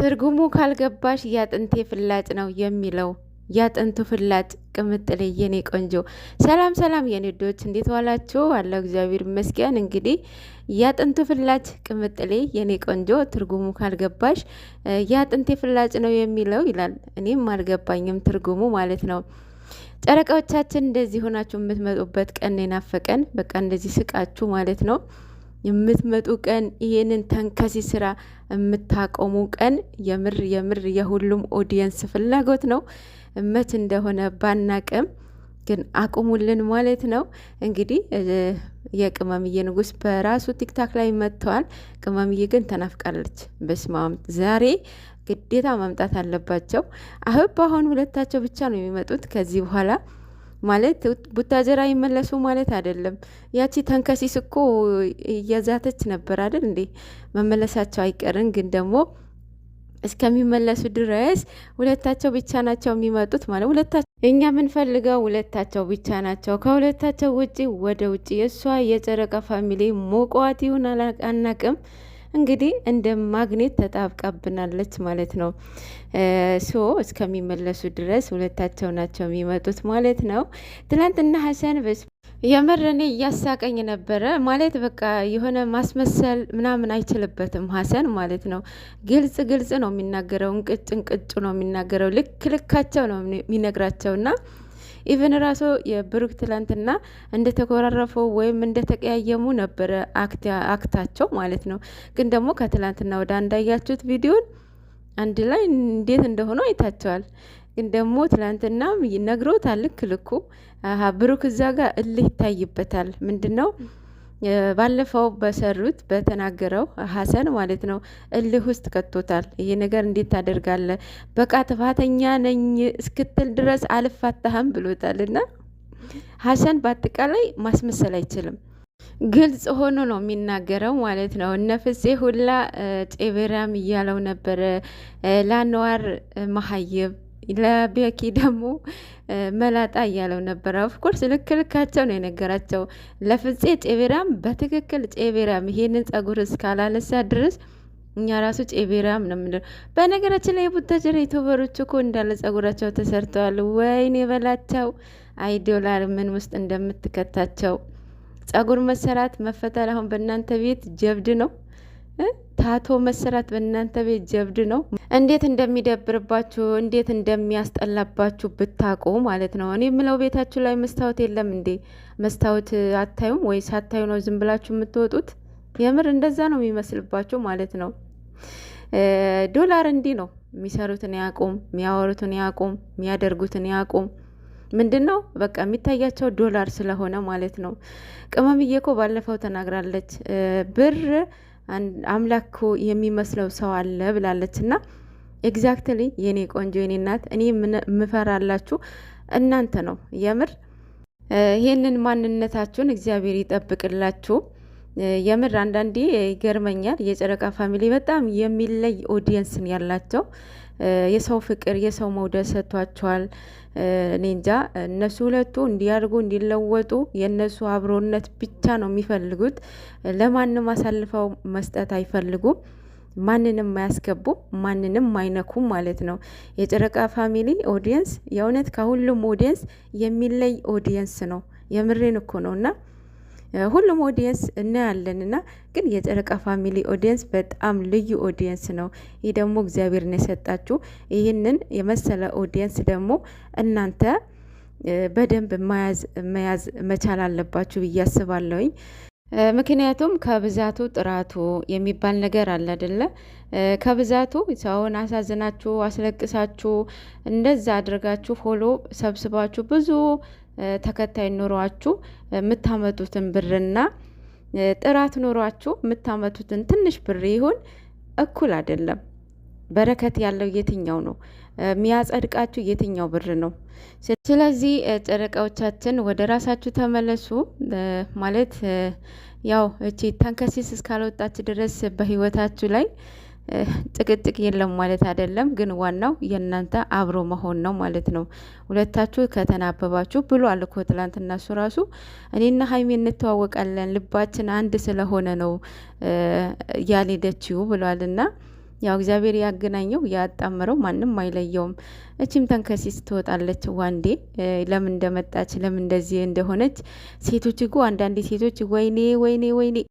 ትርጉሙ ካልገባሽ ያጥንቴ ፍላጭ ነው የሚለው ያጥንቱ ፍላጭ ቅምጥሌ የኔ ቆንጆ። ሰላም ሰላም የኔ ዶች እንዴት ዋላችሁ? አለው እግዚአብሔር ይመስገን። እንግዲህ ያጥንቱ ፍላጭ ቅምጥሌ የኔ ቆንጆ ትርጉሙ ካልገባሽ ያጥንቴ ፍላጭ ነው የሚለው ይላል። እኔም አልገባኝም ትርጉሙ ማለት ነው። ጨረቃዎቻችን እንደዚህ ሆናችሁ የምትመጡበት ቀን ናፈቀን። በቃ እንደዚህ ስቃችሁ ማለት ነው የምትመጡ ቀን፣ ይሄንን ተንከሲ ስራ የምታቆሙ ቀን የምር የምር የሁሉም ኦዲየንስ ፍላጎት ነው። መች እንደሆነ ባናቅም ግን አቁሙልን ማለት ነው። እንግዲህ የቅመምዬ ንጉስ በራሱ ቲክታክ ላይ መጥተዋል። ቅመምዬ ግን ተናፍቃለች። በስማም ዛሬ ግዴታ መምጣት አለባቸው። አሁን ሁለታቸው ብቻ ነው የሚመጡት ከዚህ በኋላ ማለት ቡታጀራ ይመለሱ ማለት አይደለም። ያቺ ተንከሲስ እኮ እየዛተች ነበር አይደል እንዴ? መመለሳቸው አይቀርም። ግን ደግሞ እስከሚመለሱ ድረስ ሁለታቸው ብቻ ናቸው የሚመጡት ማለት ሁለታቸው እኛ የምንፈልገው ሁለታቸው ብቻ ናቸው። ከሁለታቸው ውጪ ወደ ውጪ የእሷ የጨረቃ ፋሚሊ ሞቋት ይሁን አናቅም። እንግዲህ እንደ ማግኔት ተጣብቃብናለች ማለት ነው። እስከሚመለሱ ድረስ ሁለታቸው ናቸው የሚመጡት ማለት ነው። ትናንትና ሀሰን የምር እኔ እያሳቀኝ ነበረ ማለት በቃ የሆነ ማስመሰል ምናምን አይችልበትም ሀሰን ማለት ነው። ግልጽ ግልጽ ነው የሚናገረው፣ እንቅጭ እንቅጩ ነው የሚናገረው፣ ልክ ልካቸው ነው የሚነግራቸውና ኢቨን ራሱ የብሩክ ትላንትና እንደተኮራረፈው ወይም እንደተቀያየሙ ነበረ አክታቸው ማለት ነው። ግን ደግሞ ከትላንትና ወደ አንዳያችሁት ቪዲዮን አንድ ላይ እንዴት እንደሆነ አይታቸዋል። ግን ደግሞ ትላንትና ነግሮታል ልክ ልኩ። ብሩክ እዛ ጋር እልህ ይታይበታል። ምንድን ነው ባለፈው በሰሩት በተናገረው ሀሰን ማለት ነው እልህ ውስጥ ከቶታል። ይሄ ነገር እንዴት ታደርጋለህ? በቃ ጥፋተኛ ነኝ እስክትል ድረስ አልፋታህም ብሎታል። እና ሀሰን በአጠቃላይ ማስመሰል አይችልም። ግልጽ ሆኖ ነው የሚናገረው ማለት ነው። እነ ፍፄ ሁላ ጤቤራም እያለው ነበረ፣ ለአንዋር መሀይብ ለቤኪ ደግሞ መላጣ እያለው ነበረ። ኦፍኮርስ ልክ ልካቸው ነው የነገራቸው። ለፍፄ ጤቤራም በትክክል ጤቤራም ይሄንን ጸጉር እስካላነሳ ድረስ እኛ ራሱ ጤቤራም ነው የምንለው። በነገራችን ላይ የቡታጀራ ዩቱበሮች እኮ እንዳለ ጸጉራቸው ተሰርተዋል። ወይኔ በላቸው። አይ ዶላር ምን ውስጥ እንደምትከታቸው። ጸጉር መሰራት መፈተል አሁን በእናንተ ቤት ጀብድ ነው። ታቶ መሰራት በእናንተ ቤት ጀብድ ነው። እንዴት እንደሚደብርባችሁ እንዴት እንደሚያስጠላባችሁ ብታውቁ ማለት ነው። እኔ የምለው ቤታችሁ ላይ መስታወት የለም እንዴ? መስታወት አታዩም ወይ? ሳታዩ ነው ዝም ብላችሁ የምትወጡት? የምር እንደዛ ነው የሚመስልባችሁ ማለት ነው። ዶላር እንዲህ ነው የሚሰሩትን ያቁም፣ የሚያወሩትን ያቁም፣ የሚያደርጉትን ያቁም። ምንድን ነው በቃ የሚታያቸው ዶላር ስለሆነ ማለት ነው። ቅመምዬ እኮ ባለፈው ተናግራለች። ብር አምላክ የሚመስለው ሰው አለ ብላለች። እና ኤግዛክትሊ የኔ ቆንጆ የኔ እናት እኔ ምፈራላችሁ እናንተ ነው የምር። ይሄንን ማንነታችሁን እግዚአብሔር ይጠብቅላችሁ። የምር አንዳንዴ ይገርመኛል። የጨረቃ ፋሚሊ በጣም የሚለይ ኦዲየንስን ያላቸው የሰው ፍቅር የሰው መውደድ ሰጥቷቸዋል። እኔ እንጃ እነሱ ሁለቱ እንዲያድጉ እንዲለወጡ የእነሱ አብሮነት ብቻ ነው የሚፈልጉት። ለማንም አሳልፈው መስጠት አይፈልጉም። ማንንም አያስገቡ፣ ማንንም አይነኩም ማለት ነው። የጨረቃ ፋሚሊ ኦዲየንስ የእውነት ከሁሉም ኦዲየንስ የሚለይ ኦዲየንስ ነው። የምሬን እኮ ነው። እና ሁሉም ኦዲየንስ እናያለን እና ግን የጨረቃ ፋሚሊ ኦዲየንስ በጣም ልዩ ኦዲየንስ ነው። ይህ ደግሞ እግዚአብሔርን የሰጣችሁ ይህንን የመሰለ ኦዲየንስ ደግሞ እናንተ በደንብ መያዝ መቻል አለባችሁ ብዬ አስባለሁኝ። ምክንያቱም ከብዛቱ ጥራቱ የሚባል ነገር አለ አይደለ? ከብዛቱ ሰውን አሳዝናችሁ አስለቅሳችሁ እንደዛ አድርጋችሁ ፎሎ ሰብስባችሁ ብዙ ተከታይ ኖሯችሁ የምታመጡትን ብርና ጥራት ኖሯችሁ የምታመጡትን ትንሽ ብር ይሁን እኩል አይደለም። በረከት ያለው የትኛው ነው? የሚያጸድቃችሁ የትኛው ብር ነው? ስለዚህ ጨረቃዎቻችን ወደ ራሳችሁ ተመለሱ። ማለት ያው እቺ ተንከሲስ እስካልወጣች ድረስ በህይወታችሁ ላይ ጭቅጭቅ የለም ማለት አይደለም። ግን ዋናው የእናንተ አብሮ መሆን ነው ማለት ነው። ሁለታችሁ ከተናበባችሁ ብሏል እኮ ትላንትና እሱ ራሱ እኔና ሀይሚ እንተዋወቃለን ልባችን አንድ ስለሆነ ነው ያልሄደችው ብሏልና ያው እግዚአብሔር ያገናኘው ያጣመረው ማንም አይለየውም። እችም ተንከሲስ ትወጣለች ዋንዴ። ለምን እንደመጣች ለምን እንደዚህ እንደሆነች ሴቶች እኮ አንዳንድ ሴቶች ወይኔ ወይኔ ወይኔ